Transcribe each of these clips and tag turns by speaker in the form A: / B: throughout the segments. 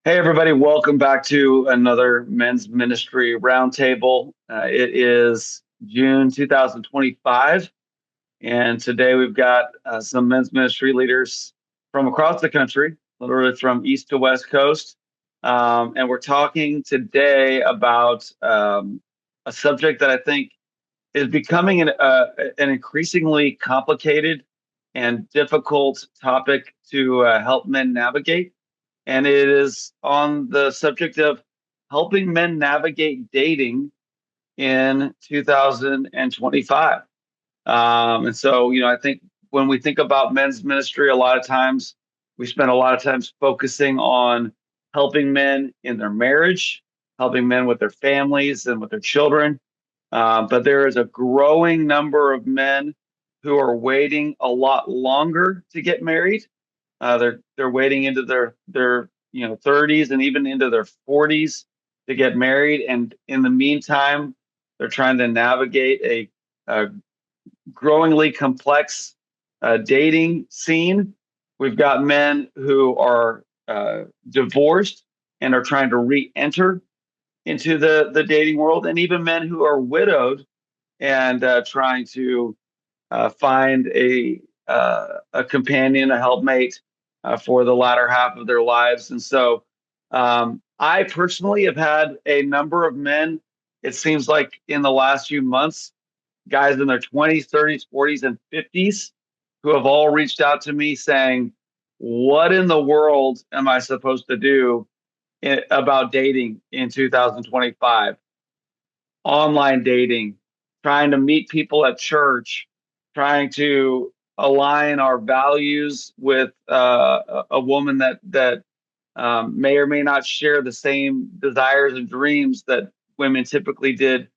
A: Hey, everybody, welcome back to another men's ministry roundtable. It is June 2025, and today we've got some men's ministry leaders from across the country, literally from east to west coast. And we're talking today about a subject that I think is becoming an increasingly complicated and difficult topic to help men navigate, and it is on the subject of helping men navigate dating in 2025. And so, I think when we think about men's ministry, a lot of times we spend a lot of times focusing on helping men in their marriage, helping men with their families and with their children. But there is a growing number of men who are waiting a lot longer to get married. They're waiting into their 30s and even into their 40s to get married, and in the meantime, they're trying to navigate a growingly complex dating scene. We've got men who are divorced and are trying to re-enter into the dating world, and even men who are widowed and trying to find a companion, a helpmate for the latter half of their lives. And so I personally have had a number of men, it seems like in the last few months, guys in their 20s, 30s, 40s, and 50s who have all reached out to me saying, what in the world am I supposed to do about dating in 2025? Online dating, trying to meet people at church, trying to align our values with a woman that may or may not share the same desires and dreams that women typically did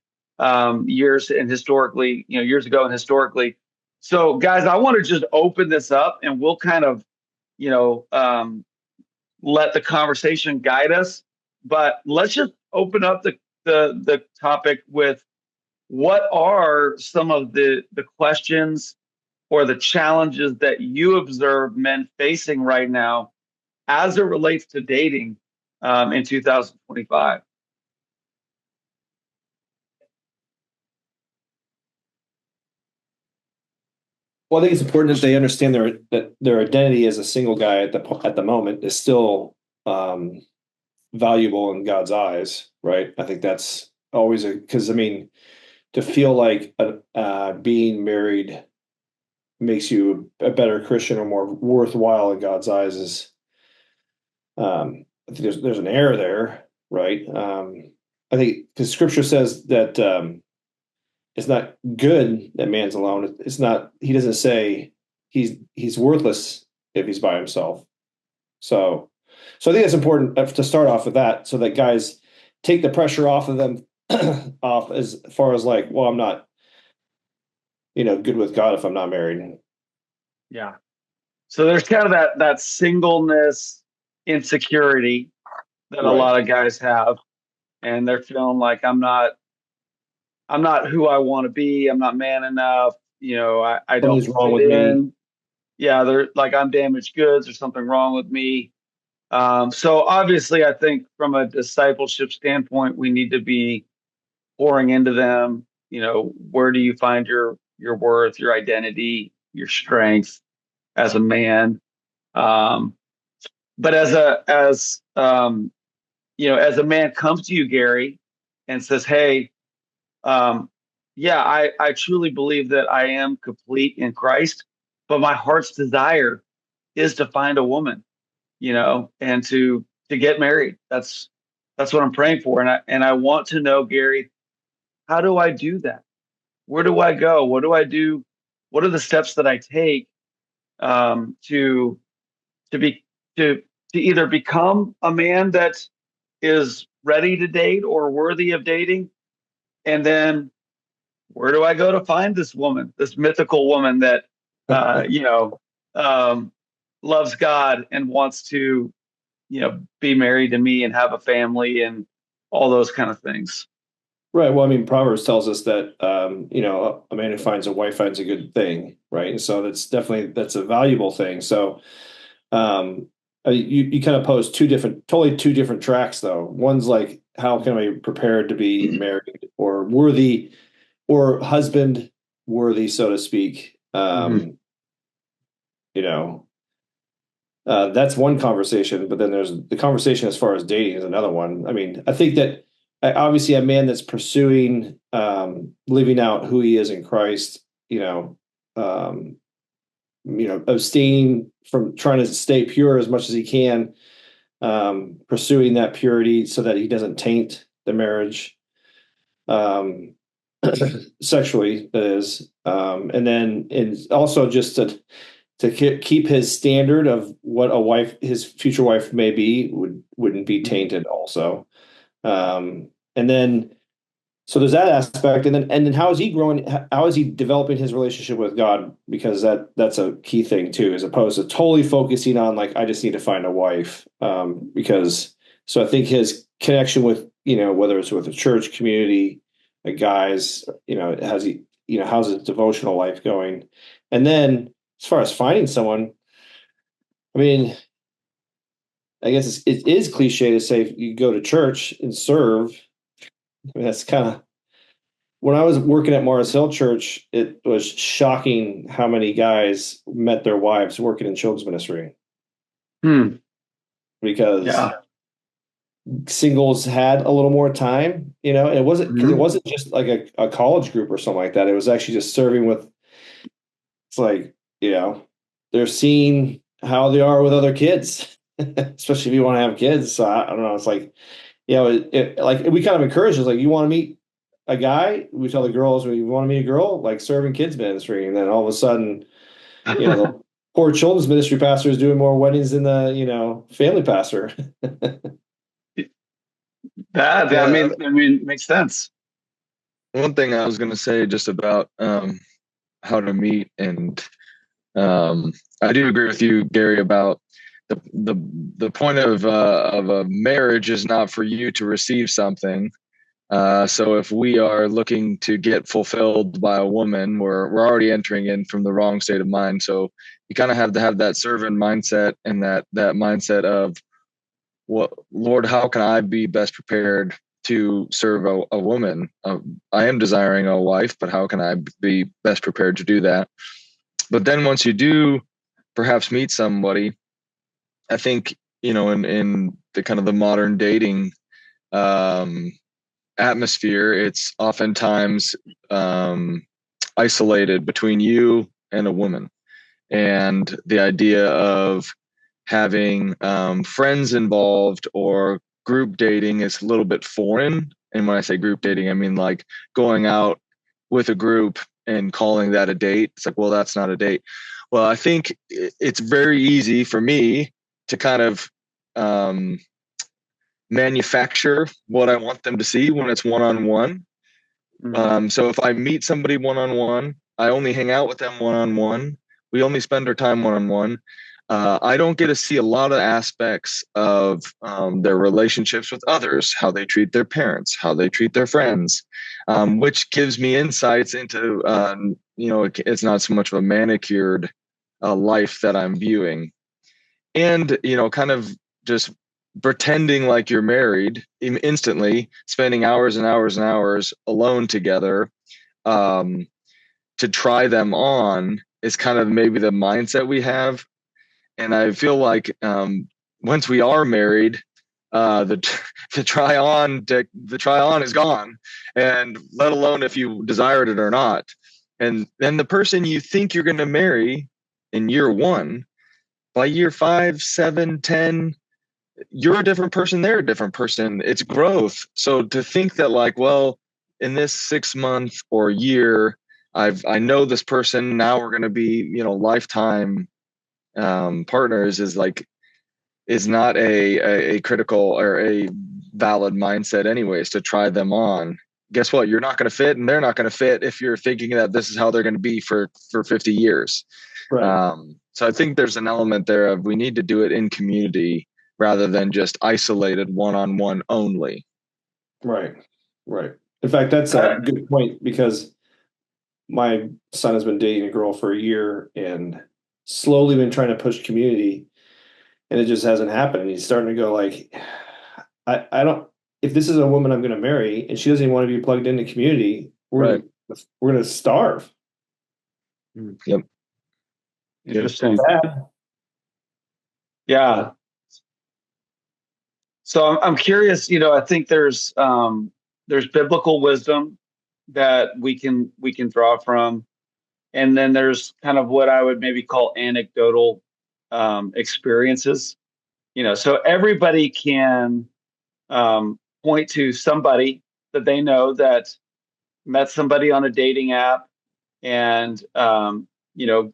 A: years ago and historically. So, guys, I want to just open this up, and we'll kind of, you know, um, let the conversation guide us. But let's just open up the topic with what are some of the questions or the challenges that you observe men facing right now as it relates to dating in 2025?
B: Well, I think it's important that they understand that their identity as a single guy at the moment is still um, valuable in God's eyes, right? I think that's always because I mean to feel like being married makes you a better Christian or more worthwhile in God's eyes is I think there's an error there, right? I think because Scripture says that it's not good that man's alone. It's not. He doesn't say he's worthless if he's by himself. So, so I think it's important to start off with that, so that guys take the pressure off of them, off as far as like, well, I'm not, good with God if I'm not married.
A: Yeah. So there's kind of that singleness insecurity that a
B: Right.
A: lot of guys have, and they're feeling like I'm not who I want to be. I'm not man enough. I don't
B: Something's wrong
A: fit
B: with me.
A: in. Yeah, they're like I'm damaged goods or something wrong with me. So obviously, I think from a discipleship standpoint, we need to be pouring into them. Where do you find your worth, your identity, your strength as a man? Um, but as a man comes to you, Gary, and says, "Hey, um, yeah, I truly believe that I am complete in Christ, but my heart's desire is to find a woman, and to get married. That's what I'm praying for, and I want to know, Gary, how do I do that? Where do I go? What do I do? What are the steps that I take to be to either become a man that is ready to date or worthy of dating, and then where do I go to find this woman, this mythical woman that uh, you know um, loves God and wants to be married to me and have a family and all those kind of things."
B: Right. Well, I mean, Proverbs tells us that a man who finds a wife finds a good thing, right? And so that's a valuable thing. So, um, you kind of pose totally two different tracks though. One's like, how can I be prepared to be married or worthy or husband worthy, so to speak?
A: Mhm.
B: You know, that's one conversation, but then there's the conversation as far as dating is another one. I mean, I think that obviously a man that's pursuing living out who he is in Christ, um, abstaining from trying to stay pure as much as he can, pursuing that purity so that he doesn't taint the marriage, um, sexually, that is, and then and also just to keep his standard of what his future wife may be, wouldn't be
A: Mhm.
B: tainted also. And then so there's that aspect, and then how is he growing? How is he developing his relationship with God? Because that's a key thing too, as opposed to totally focusing on like I just need to find a wife. Because so I think his connection with whether it's with a church community, a guys, how's his devotional life going, and then as far as finding someone, I mean, I guess it is cliche to say you go to church and serve. I mean, that's kind of when I was working at Mars Hill Church, it was shocking how many guys met their wives working in children's ministry
A: Hmm.
B: because
A: Yeah.
B: singles had a little more time, and it wasn't because it
A: Mhm.
B: wasn't just like a college group or something like that. It was actually just serving with, it's like, they're seeing how they are with other kids, especially if you want to have kids. So I don't know. It's like, like we kind of encourage us, like, you want to meet a guy? We tell the girls, we want to meet a girl, like serving kids ministry. And then all of a sudden, the poor children's ministry pastor is doing more weddings than the, family pastor.
A: That I
C: Yeah,
A: mean, I mean, makes sense.
C: one thing I was going to say just about how to meet, and um, I do agree with you, Gary, about the the the point of a marriage is not for you to receive something. So if we are looking to get fulfilled by a woman, we're already entering in from the wrong state of mind. So you kind of have to have that servant mindset and that mindset of what, Lord, how can I be best prepared to serve a woman? I am desiring a wife, but how can I be best prepared to do that? But then once you do perhaps meet somebody, I think, in the kind of the modern dating um, atmosphere, it's oftentimes um, isolated between you and a woman. And the idea of having friends involved or group dating is a little bit foreign. And when I say group dating, I mean like going out with a group and calling that a date. It's like, well, that's not a date. Well, I think it's very easy for me to kind of um, manufacture what I want them to see when it's one on one.
A: Mhm.
C: So if I meet somebody one on one, I only hang out with them one on one. We only spend our time one on one. I don't get to see a lot of aspects of their relationships with others, how they treat their parents, how they treat their friends, which gives me insights into, it's not so much of a manicured life that I'm viewing. And, kind of just pretending like you're married instantly, spending hours and hours and hours alone together um, to try them on is kind of maybe the mindset we have. And I feel like once we are married, the the try on is gone, and let alone if you desired it or not. And then the person you think you're going to marry in year one, by year 5, 7, 10, you're a different person, they're a different person. It's growth. So to think that like, well, in this 6 month or year, I know this person, now we're going to be, lifetime partners, is not a critical or a valid mindset anyways to try them on. Guess what? You're not going to fit and they're not going to fit if you're thinking that this is how they're going to be for 50 years.
B: Right,
C: So I think there's an element there of we need to do it in community rather than just isolated one-on-one only.
B: right, right. In fact, that's a
A: Uh,
B: good point because my son has been dating a girl for a year and slowly been trying to push community. and it just hasn't happened. And he's starting to go like, I don't. If this is a woman I'm going to marry and she doesn't even want to be plugged into community,
C: Right.
B: we're going to starve.
C: Yep.
A: Interesting.
B: Bad.
A: Yeah. So I'm curious, I think there's biblical wisdom that we can draw from, and then there's kind of what I would maybe call anecdotal experiences. So everybody can point to somebody that they know that met somebody on a dating app, and you know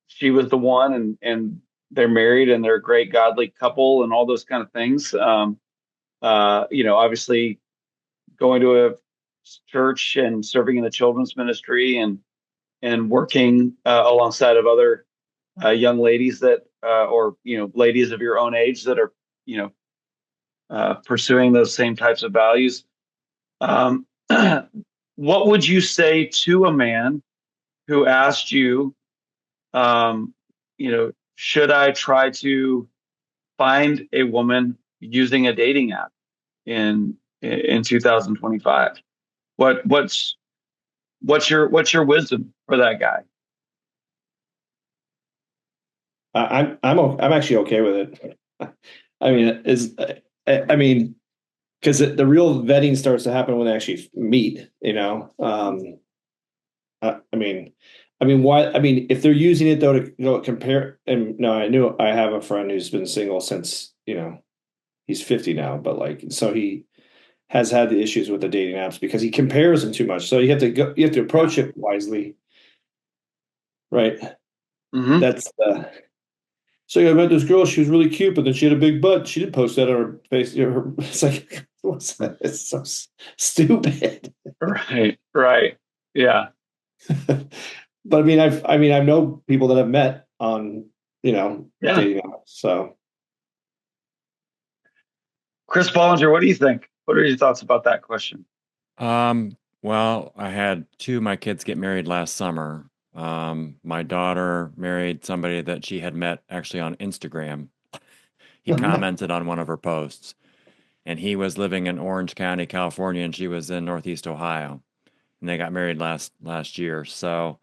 A: she was the one, and they're married and they're a great godly couple and all those kind of things. Obviously going to a church and serving in the children's ministry and working alongside of other young ladies that or ladies of your own age that are you know pursuing those same types of values. Um, what would you say to a man who asked you, um, should I try to find a woman using a dating app in 2025? What's your wisdom for that guy?
B: I'm actually okay with it. I mean, I mean, because the real vetting starts to happen when they actually meet. Why? I mean, if they're using it though to compare, and no, I have a friend who's been single since he's 50 now, but like so he has had the issues with the dating apps because he compares them too much. So you have to approach it wisely, right?
A: Mm-hmm.
B: That's So I met this girl. She was really cute, but then she had a big butt. She didn't post that on her face. It's like it's so stupid.
A: Right. Right. Yeah.
B: But I know people that I've met on
A: Yeah.
B: dating apps. So
A: Chris Bollinger, what do you think? What are your thoughts about that question?
D: Well, I had two of my kids get married last summer. My daughter married somebody that she had met actually on Instagram. He commented on one of her posts, and he was living in Orange County, California, and she was in Northeast Ohio, and they got married last year. So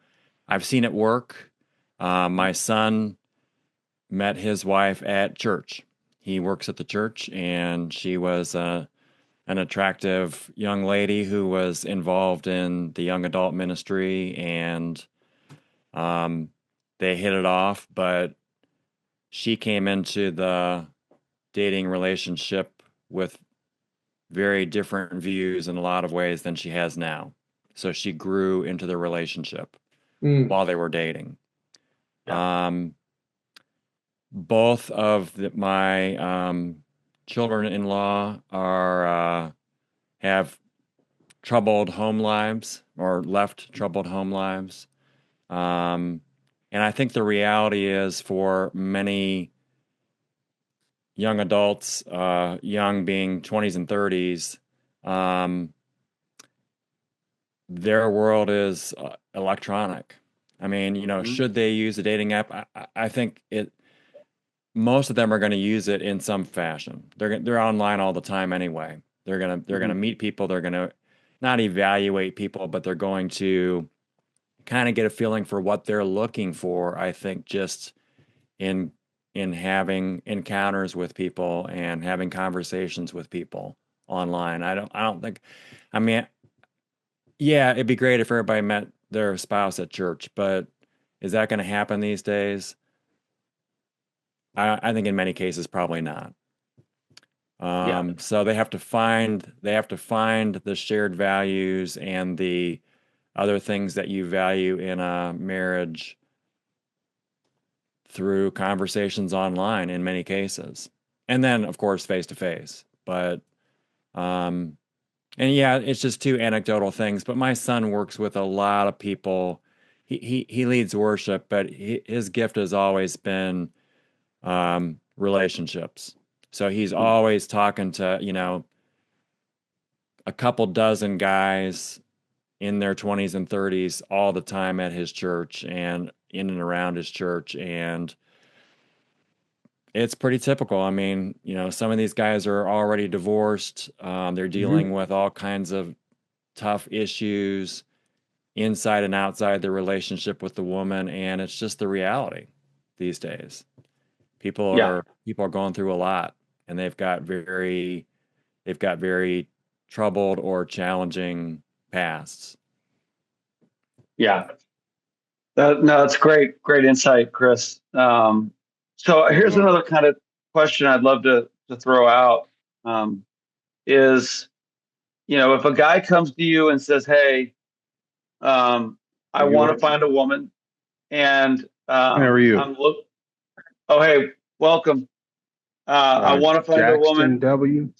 D: I've seen it work. My son met his wife at church. He works at the church, and she was an attractive young lady who was involved in the young adult ministry, and um, they hit it off. But she came into the dating relationship with very different views in a lot of ways than she has now. So she grew into the relationship
B: mm,
D: while they were dating.
A: Yeah.
D: Both of my children-in-law are have troubled home lives or left troubled home lives. Um, and I think the reality is for many young adults, young being 20s and 30s, um, their world is electronic. I mean,
A: Mhm.
D: should they use a dating app? I think most of them are going to use it in some fashion. They're online all the time anyway. They're gonna
A: Mhm.
D: meet people. They're gonna not evaluate people, but they're going to kind of get a feeling for what they're looking for. I think just in in having encounters with people and having conversations with people online. I don't think. I mean, yeah, it'd be great if everybody met their spouse at church, but is that going to happen these days? I think in many cases probably not.
A: Yeah.
D: So they have to find the shared values and the other things that you value in a marriage through conversations online in many cases. And then of course face to face. But um and yeah, it's just two anecdotal things, but my son works with a lot of people. He leads worship, but his gift has always been relationships. So he's
A: Mhm.
D: always talking to, a couple dozen guys in their 20s and 30s all the time at his church and in and around his church. And It's pretty typical. I mean, some of these guys are already divorced. They're dealing with all kinds of tough issues inside and outside the relationship with the woman, and it's just the reality these days. People
A: Yeah.
D: are people are going through a lot, and they've got very troubled or challenging pasts.
A: Yeah. No, it's great insight, Chris. So here's another kind of question I'd love to throw out. Is, if a guy comes to you and says, "Hey, I want to find a woman, and
C: How are you?
A: Oh, hey, welcome. I want to find a
E: Jackson
A: woman."
E: W.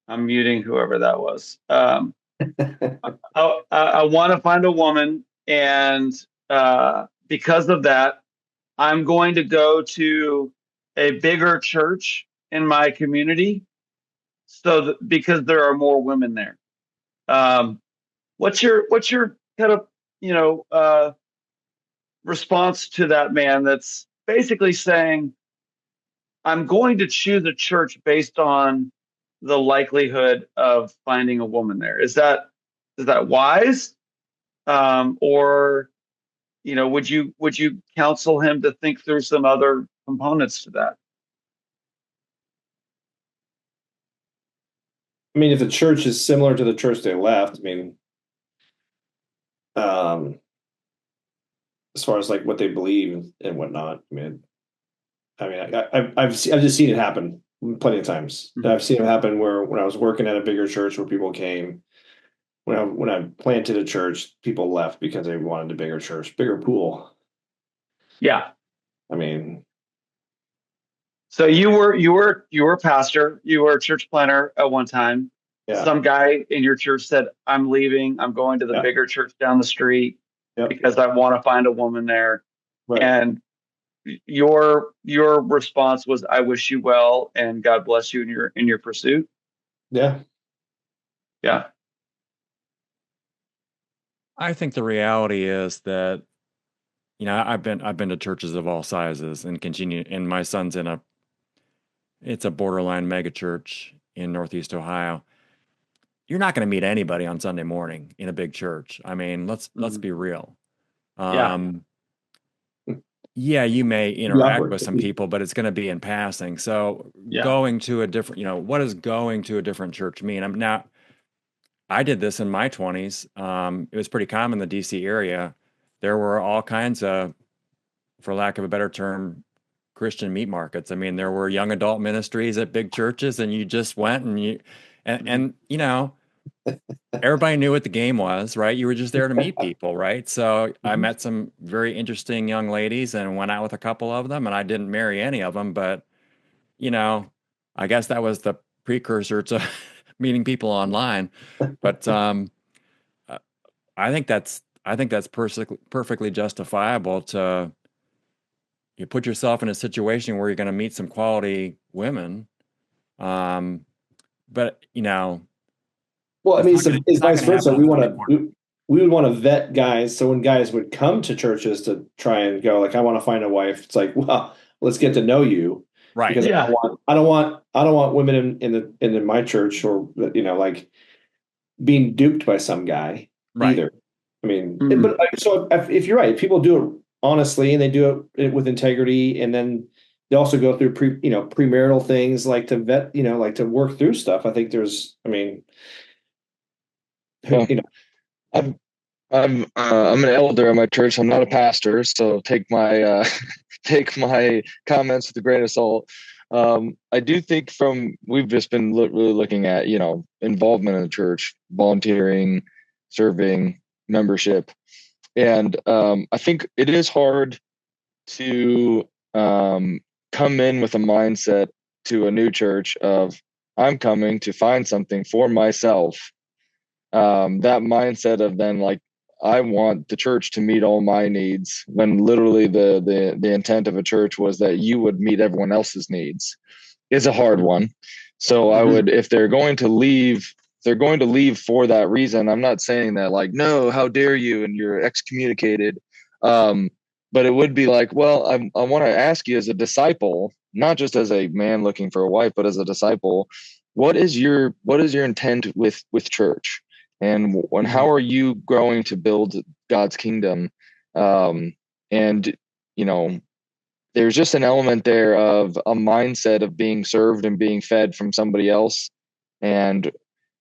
A: I'm muting whoever that was. I want to find a woman, and because of that, I'm going to go to a bigger church in my community, because there are more women there. What's your kind of response to that man that's basically saying, I'm going to choose a church based on the likelihood of finding a woman there? Is that wise? Or would you counsel him to think through some other components to that?
B: I mean, if the church is similar to the church they left, I mean, as far as like what they believe and whatnot, I've just seen it happen plenty of times.
A: Mm-hmm.
B: I've seen it happen where when I was working at a bigger church where people came, when I planted a church, people left because they wanted a bigger church, bigger pool.
A: Yeah.
B: I mean,
A: so you were a pastor, you were a church planner at one time.
B: yeah.
A: Some guy in your church said, I'm leaving, I'm going to the bigger church down the street because I want to find a woman there.
B: Right.
A: And your response was, I wish you well and God bless you in your pursuit.
B: Yeah.
A: Yeah.
D: I think the reality is that I've been to churches of all sizes and continue, and my son's it's a borderline mega church in Northeast Ohio. You're not going to meet anybody on Sunday morning in a big church. I mean, let's be real. Yeah, you may interact with some people, but it's going to be in passing. So going to a different, what does going to a different church mean? I did this in my 20s. It was pretty common in the DC area. There were all kinds of, for lack of a better term, Christian meat markets. I mean, there were young adult ministries at big churches, and you just went and everybody knew what the game was, right? You were just there to meet people, right? So I met some very interesting young ladies and went out with a couple of them, and I didn't marry any of them, but I guess that was the precursor to meeting people online. But I think that's perfectly justifiable to you put yourself in a situation where you're going to meet some quality women. But
B: well, I mean, it's vice versa. We would want to vet guys. So when guys would come to churches to try and go, like, I want to find a wife, it's like, well, let's get to know you,
D: right?
B: Because I don't want women in my church, or like being duped by some guy either. I mean, but so if you're right, if people do it honestly and they do it with integrity, and then they also go through premarital things, like to vet, like to work through stuff. I think
C: I'm an elder in my church. I'm not a pastor, so take my comments with a grain of salt. I do think we've just been really looking at involvement in the church, volunteering, serving, membership, and I think it is hard to come in with a mindset to a new church of, I'm coming to find something for myself. That mindset of then, like, I want the church to meet all my needs, when literally the intent of a church was that you would meet everyone else's needs, is a hard one. So I would, if they're going to leave for that reason, I'm not saying that, like, no, how dare you, and you're excommunicated. But it would be like, well, I want to ask you as a disciple, not just as a man looking for a wife, but as a disciple, what is your intent with church, and how are you growing to build God's kingdom? And you know, there's just an element there of a mindset of being served and being fed from somebody else. And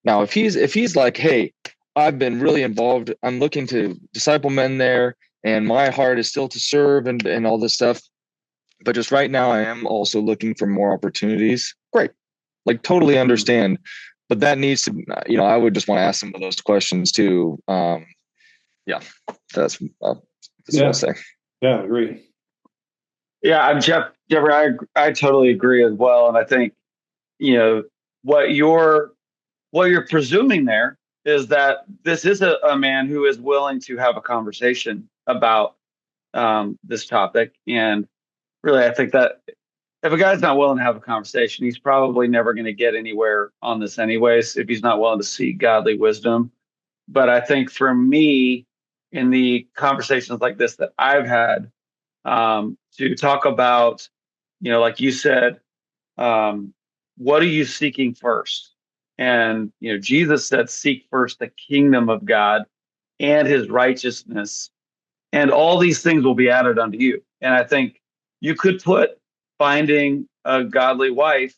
C: now if he's like, hey, I've been really involved, I'm looking to disciple men there, and my heart is still to serve and all this stuff, but just right now I am also looking for more opportunities. Great. Like, totally understand. But that needs to, I would just want to ask some of those questions too. Yeah, that's what I'll say.
B: Yeah, I agree.
A: Yeah, I'm Jeffrey, I totally agree as well. And I think, what you're presuming there is that this is a man who is willing to have a conversation about this topic. And really, I think that if a guy's not willing to have a conversation, he's probably never going to get anywhere on this anyways, if he's not willing to seek godly wisdom. But I think for me, in the conversations like this that I've had, to talk about, like you said, what are you seeking first? And, Jesus said, seek first the kingdom of God and his righteousness, and all these things will be added unto you. And I think you could put finding a godly wife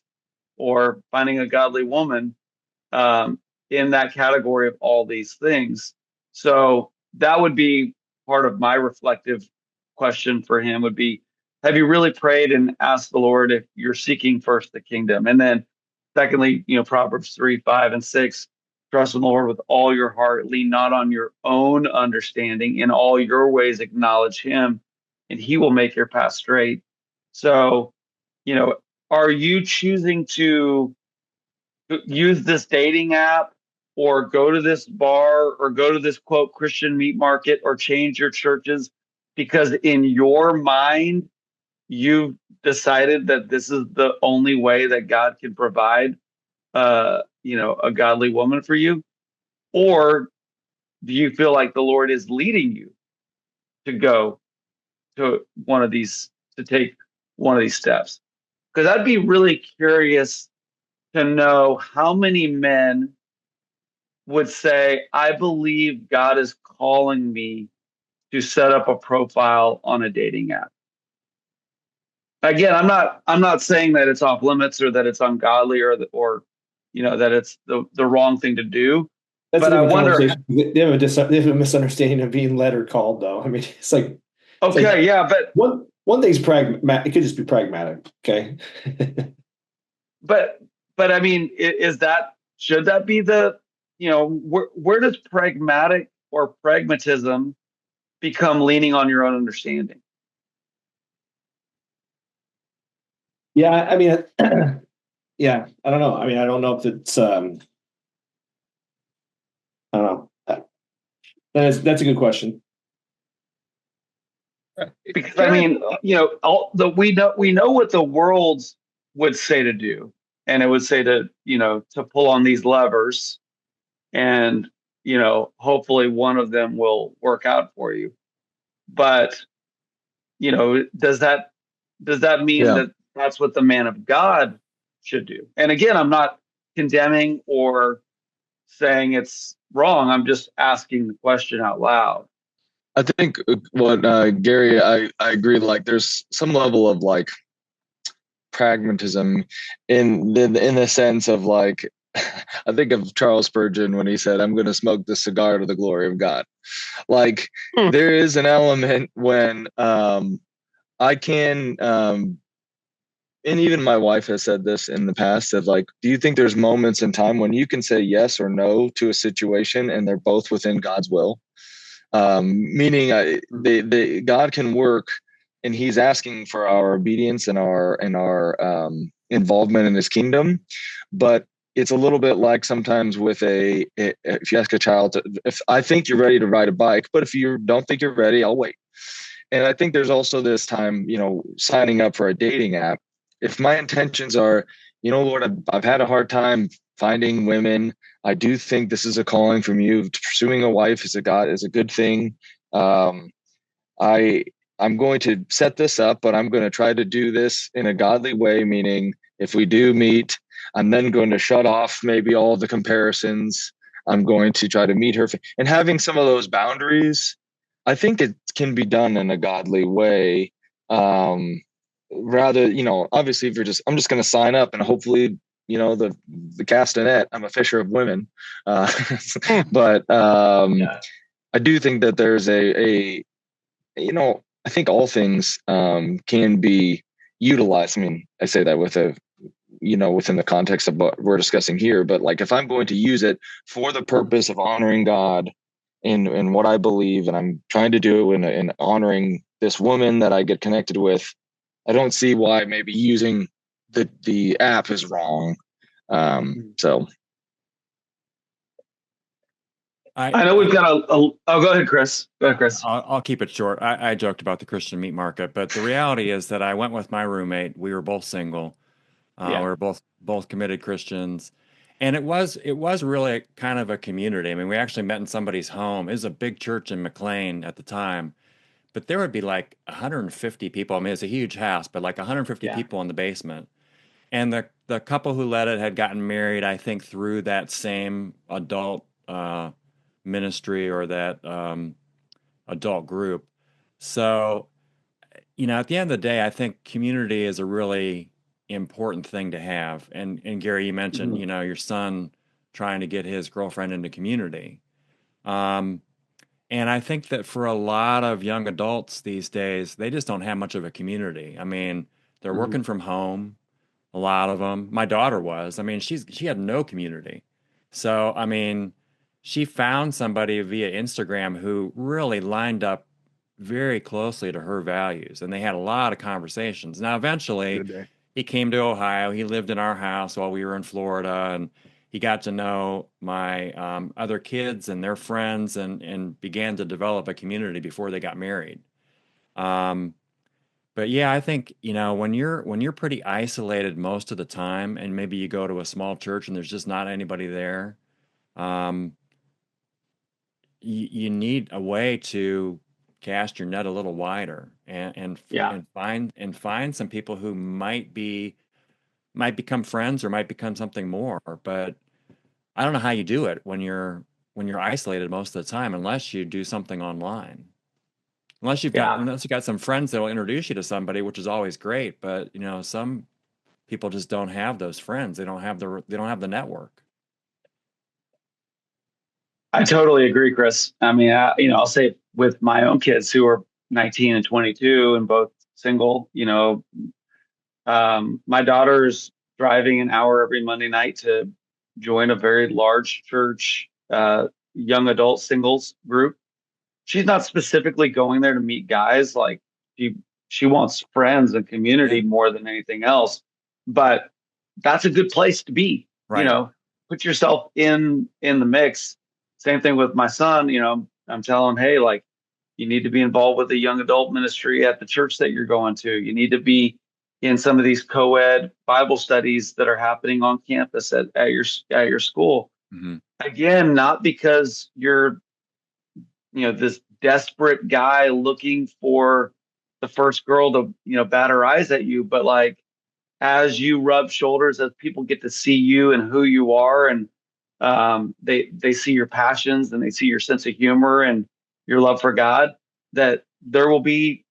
A: or finding a godly woman in that category of all these things. So that would be part of my reflective question for him would be, have you really prayed and asked the Lord if you're seeking first the kingdom? And then secondly, Proverbs 3, 5, and 6, trust in the Lord with all your heart, lean not on your own understanding, in all your ways acknowledge him, and he will make your path straight. So, are you choosing to use this dating app or go to this bar or go to this quote Christian meat market or change your churches because in your mind you've decided that this is the only way that God can provide a godly woman for you? Or do you feel like the Lord is leading you to go to take one of these steps? Because I'd be really curious to know how many men would say, I believe God is calling me to set up a profile on a dating app. Again, I'm not saying that it's off limits or that it's ungodly or that it's the wrong thing to do.
B: That's
A: but
B: a
A: I
B: different
A: wonder.
B: Conversation. They have a misunderstanding of being led or called, though. I mean, it's like
A: yeah, but
B: one thing's pragmatic. It could just be pragmatic. Okay.
A: but I mean, should that be the where does pragmatic or pragmatism become leaning on your own understanding?
B: Yeah, I mean, yeah, I don't know. I mean, I don't know if it's, I don't know. That's a good question.
A: Because I mean, we know what the world would say to do, and it would say to pull on these levers, and hopefully one of them will work out for you. But does that mean that that's what the man of God should do? And again, I'm not condemning or saying it's wrong. I'm just asking the question out loud.
C: I think what Gary, I agree. Like, there's some level of like pragmatism in the sense of like, I think of Charles Spurgeon when he said, "I'm going to smoke the cigar to the glory of God." Like, there is an element when I can, and even my wife has said this in the past, that like, do you think there's moments in time when you can say yes or no to a situation and they're both within God's will? Meaning God can work, and he's asking for our obedience and our involvement in his kingdom. But it's a little bit like sometimes with if you ask a child, if I think you're ready to ride a bike, but if you don't think you're ready, I'll wait. And I think there's also this time, signing up for a dating app. If my intentions are, Lord, I've had a hard time finding women. I do think this is a calling from you. Pursuing a wife is a good thing. I'm going to set this up, but I'm going to try to do this in a godly way, meaning if we do meet, I'm then going to shut off maybe all the comparisons. I'm going to try to meet her. And having some of those boundaries, I think it can be done in a godly way. Rather, obviously, if I'm just going to sign up and hopefully, the castanet, I'm a fisher of women. But
A: Yeah.
C: I do think that there's I think all things can be utilized. I mean, I say that within the context of what we're discussing here, but like if I'm going to use it for the purpose of honoring God in what I believe, and I'm trying to do it in honoring this woman that I get connected with, I don't see why maybe using the app is wrong. So
A: I know we've got oh, go ahead, Chris. Go ahead, Chris.
D: I'll keep it short. I joked about the Christian meat market, but the reality is that I went with my roommate. We were both single. We were both committed Christians, and it was really kind of a community. I mean, we actually met in somebody's home. It was a big church in McLean at the time, but there would be like 150 people. I mean, it's a huge house, but like 150
A: Yeah.
D: people in the basement. And the couple who led it had gotten married, I think, through that same adult ministry or that adult group. So, at the end of the day, I think community is a really important thing to have. And Gary, you mentioned,
A: Mhm.
D: your son trying to get his girlfriend into community. Um, and I think that for a lot of young adults these days, they just don't have much of a community. I mean, they're
A: Mhm.
D: working from home, a lot of them. My daughter was. I mean, she had no community. So, I mean, she found somebody via Instagram who really lined up very closely to her values, and they had a lot of conversations. Now, eventually,
E: Good day.
D: he came to Ohio. He lived in our house while we were in Florida, and he got to know my other kids and their friends, and began to develop a community before they got married. Um, but yeah, I think, when you're pretty isolated most of the time, and maybe you go to a small church and there's just not anybody there, um, you need a way to cast your net a little wider,
A: Yeah.
D: and find some people who might become friends or might become something more. But I don't know how you do it when you're isolated most of the time, unless you do something online.
A: Yeah.
D: Unless you got some friends that will introduce you to somebody, which is always great. But some people just don't have those friends. They don't have the network.
A: I totally agree, Chris. I mean, I'll say with my own kids who are 19 and 22 and both single, my daughter's driving an hour every Monday night to join a very large church, young adult singles group. She's not specifically going there to meet guys. Like she, she wants friends and
D: Yeah.
A: community more than anything else. But that's a good place to be.
D: Right.
A: Put yourself in the mix. Same thing with my son. I'm telling him, hey, like you need to be involved with the young adult ministry at the church that you're going to. You need to be in some of these co-ed Bible studies that are happening on campus at your school.
D: Hmm.
A: Again, not because you're this desperate guy looking for the first girl to bat her eyes at you, but like as you rub shoulders, as people get to see you and who you are, and they see your passions and they see your sense of humor and your love for God, that there will be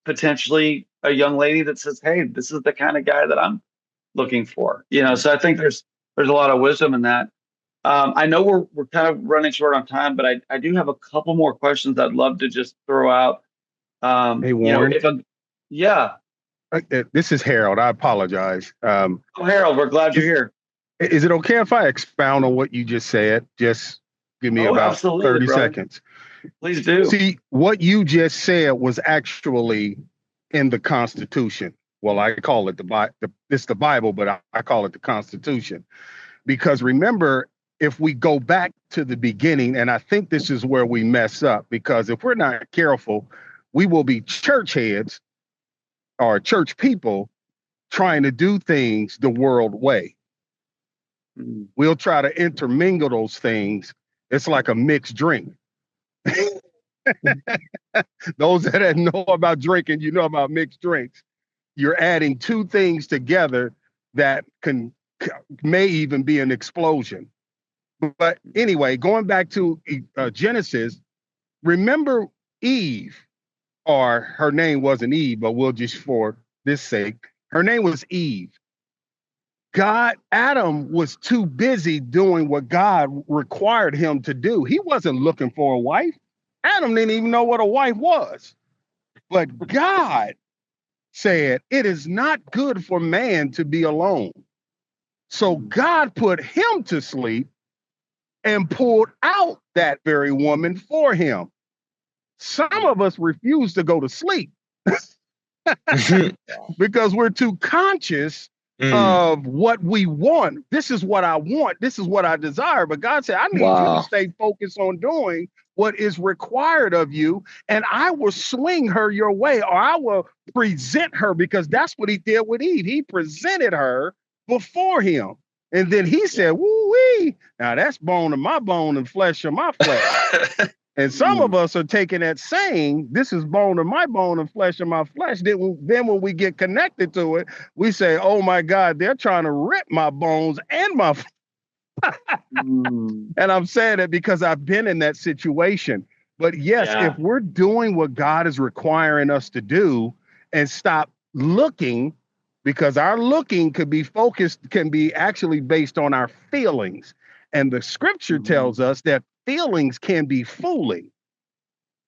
A: potentially a young lady that says, hey, this is the kind of guy that I'm looking for. So I think there's a lot of wisdom in that. I know we're kind of running short on time, but I do have a couple more questions I'd love to just throw out.
E: Hey, Warren.
A: Yeah.
E: This is Harold. I apologize.
A: Oh, Harold, we're glad you're here.
E: Is it okay if I expound on what you just said? Just give me
A: Oh,
E: about
A: absolutely,
E: 30
A: brother.
E: seconds.
A: Please do.
E: See, what you just said was actually in the Constitution. Well, I call it it's the Bible, but I call it the Constitution. Because remember, if we go back to the beginning, and I think this is where we mess up, because if we're not careful, we will be church heads or church people trying to do things the world way. We'll try to intermingle those things. It's like a mixed drink. Those that know about drinking, you know about mixed drinks. You're adding two things together that may even be an explosion. But anyway, going back to Genesis, remember Eve, or her name wasn't Eve, but we'll just for this sake, her name was Eve. Adam was too busy doing what God required him to do. He wasn't looking for a wife. Adam didn't even know what a wife was. But God said, it is not good for man to be alone. So God put him to sleep and pulled out that very woman for him. Some of us refuse to go to sleep because we're too conscious of what we want. This is what I want. This is what I desire. But God said, I need you to stay focused on doing what is required of you, and I will swing her your way, or I will present her, because that's what he did with Eve. He presented her before him. And then he said, woo-wee, now that's bone of my bone and flesh of my flesh. And some of us are taking that saying, this is bone of my bone and flesh of my flesh. Then when we get connected to it, we say, oh my God, they're trying to rip my bones and my And I'm saying it because I've been in that situation. But yes, if we're doing what God is requiring us to do and stop looking, because our looking could be focused, can be actually based on our feelings. And the scripture tells us that feelings can be fooling.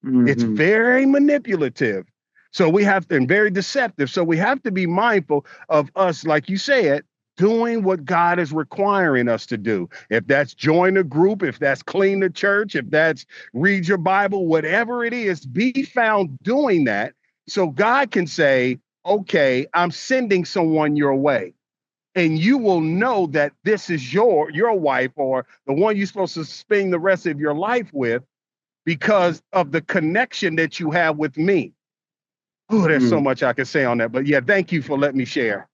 E: It's very manipulative. So we have to, and very deceptive. So we have to be mindful of us, like you said, doing what God is requiring us to do. If that's join a group, if that's clean the church, if that's read your Bible, whatever it is, be found doing that. So God can say, okay, I'm sending someone your way. And you will know that this is your wife, or the one you're supposed to spend the rest of your life with, because of the connection that you have with me. Oh, there's so much I can say on that. But yeah, thank you for letting me share.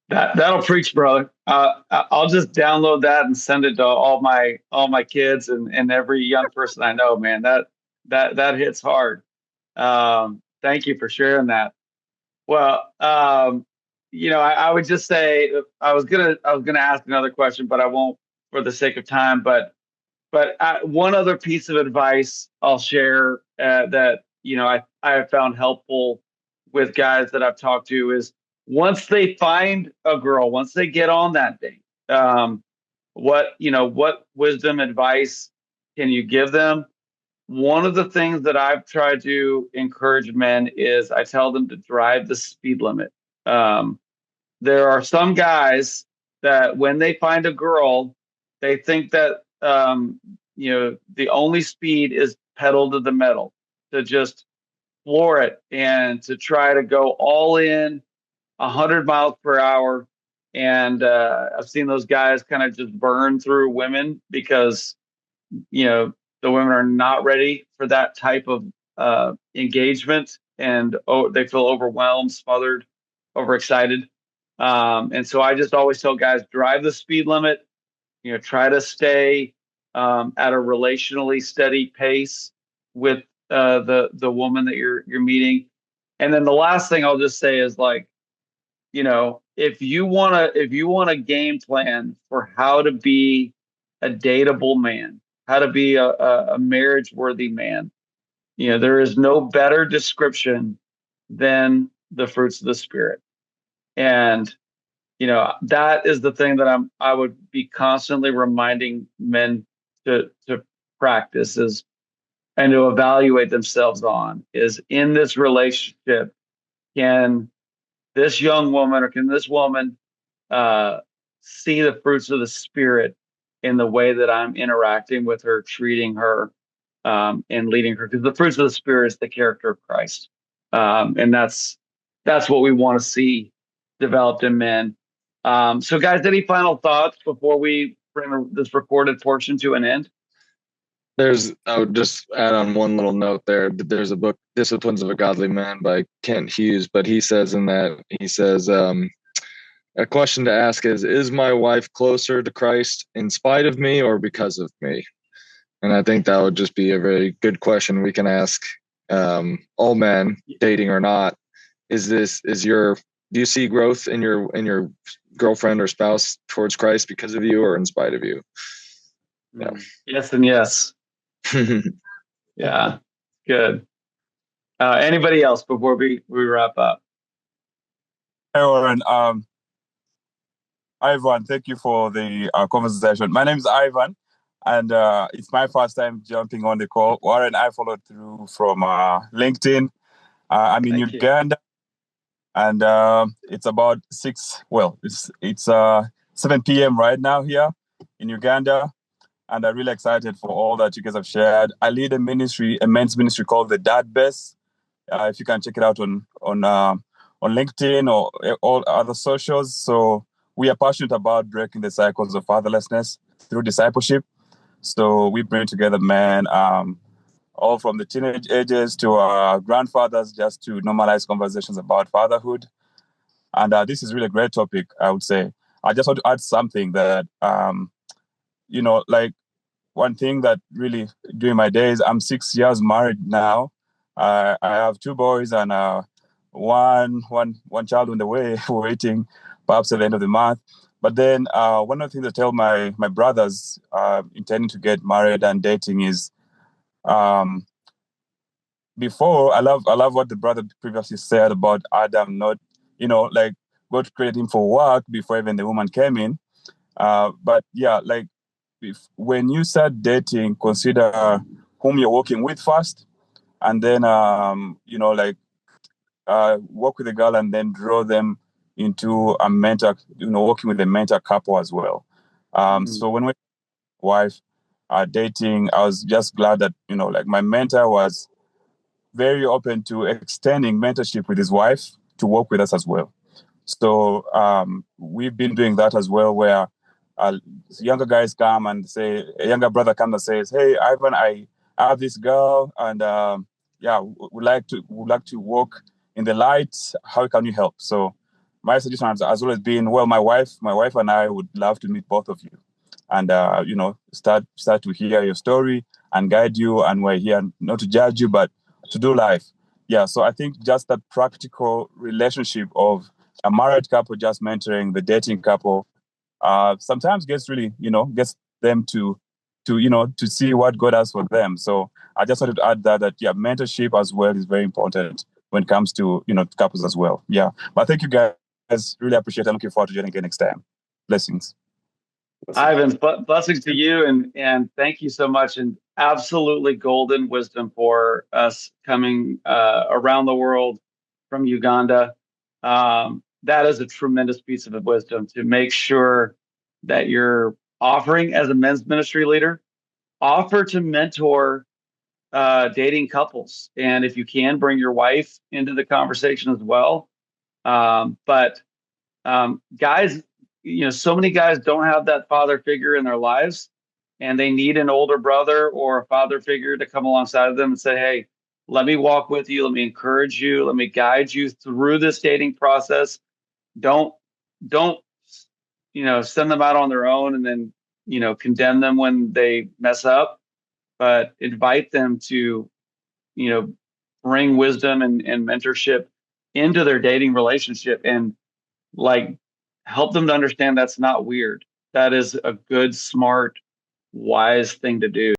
A: That'll preach, brother. I'll just download that and send it to all my kids and every young person I know. Man, that hits hard. Thank you for sharing that. Well, I would just say I was gonna ask another question, but I won't for the sake of time. But one other piece of advice I'll share that I have found helpful with guys that I've talked to is, once they find a girl, once they get on that date, what wisdom advice can you give them? One of the things that I've tried to encourage men is I tell them to drive the speed limit. There are some guys that when they find a girl, they think that the only speed is pedal to the metal, to just floor it and to try to go all in 100 miles per hour. And I've seen those guys kind of just burn through women because, the women are not ready for that type of engagement, and they feel overwhelmed, smothered, overexcited. And so I just always tell guys, drive the speed limit, try to stay at a relationally steady pace with the woman that you're meeting. And then the last thing I'll just say is, like, if you want a game plan for how to be a dateable man, how to be a marriage worthy man, there is no better description than the fruits of the Spirit. And that is the thing that I would be constantly reminding men to practice is, and to evaluate themselves on, is, in this relationship, can this young woman, or can this woman see the fruits of the Spirit in the way that I'm interacting with her, treating her, and leading her? Because the fruits of the Spirit is the character of Christ. And that's what we want to see developed in men. So guys, any final thoughts before we bring this recorded portion to an end?
C: I would just add on one little note there. There's a book, Disciplines of a Godly Man by Kent Hughes, but he says a question to ask is my wife closer to Christ in spite of me or because of me? And I think that would just be a very good question we can ask all men, dating or not. Do you see growth in your girlfriend or spouse towards Christ because of you or in spite of you? Yeah.
A: Yes and yes. Yeah, good. Anybody else before we wrap up?
F: Hey, Warren. Ivan, thank you for the conversation. My name is Ivan, and it's my first time jumping on the call. Warren, I followed through from LinkedIn. I'm in Uganda, and it's about it's 7 p.m. right now here in Uganda, and I'm really excited for all that you guys have shared. I lead a men's ministry called the Dad Best. If you can check it out on LinkedIn or all other socials. So we are passionate about breaking the cycles of fatherlessness through discipleship. So we bring together men, all from the teenage ages to our grandfathers, just to normalize conversations about fatherhood. And this is really a great topic, I would say. I just want to add something that, like one thing that really during my days, I'm 6 years married now. I have two boys and one child on the way waiting, perhaps at the end of the month. But then one of the things I tell my brothers intending to get married and dating is before I love what the brother previously said about Adam not, like God created him for work before even the woman came in. But yeah, like when you start dating, consider whom you're working with first, and then work with a girl and then draw them into a mentor, working with a mentor couple as well. So when we wife dating, I was just glad that my mentor was very open to extending mentorship with his wife to work with us as well. So we've been doing that as well, where younger guys come and say, a younger brother comes and says, "Hey, Ivan, I have this girl, and would like to walk in the light. How can you help?" So my suggestion has always been, well, my wife and I would love to meet both of you, and start to hear your story and guide you. And we're here not to judge you, but to do life. Yeah. So I think just that practical relationship of a married couple just mentoring the dating couple sometimes gets them to see what God has for them. So I just wanted to add that mentorship as well is very important when it comes to couples as well. Yeah, but thank you guys, really appreciate it. I'm looking forward to joining again next time. Blessings.
A: Ivan, blessings to you, and thank you so much, and absolutely golden wisdom for us coming around the world from Uganda. That is a tremendous piece of wisdom to make sure that you're offering as a men's ministry leader, offer to mentor dating couples, and if you can, bring your wife into the conversation as well. But guys, so many guys don't have that father figure in their lives, and they need an older brother or a father figure to come alongside of them and say, "Hey, let me walk with you. Let me encourage you. Let me guide you through this dating process. Don't, don't, send them out on their own and then, condemn them when they mess up, but invite them to, you know, bring wisdom and mentorship into their dating relationship, and like help them to understand that's not weird. That is a good, smart, wise thing to do."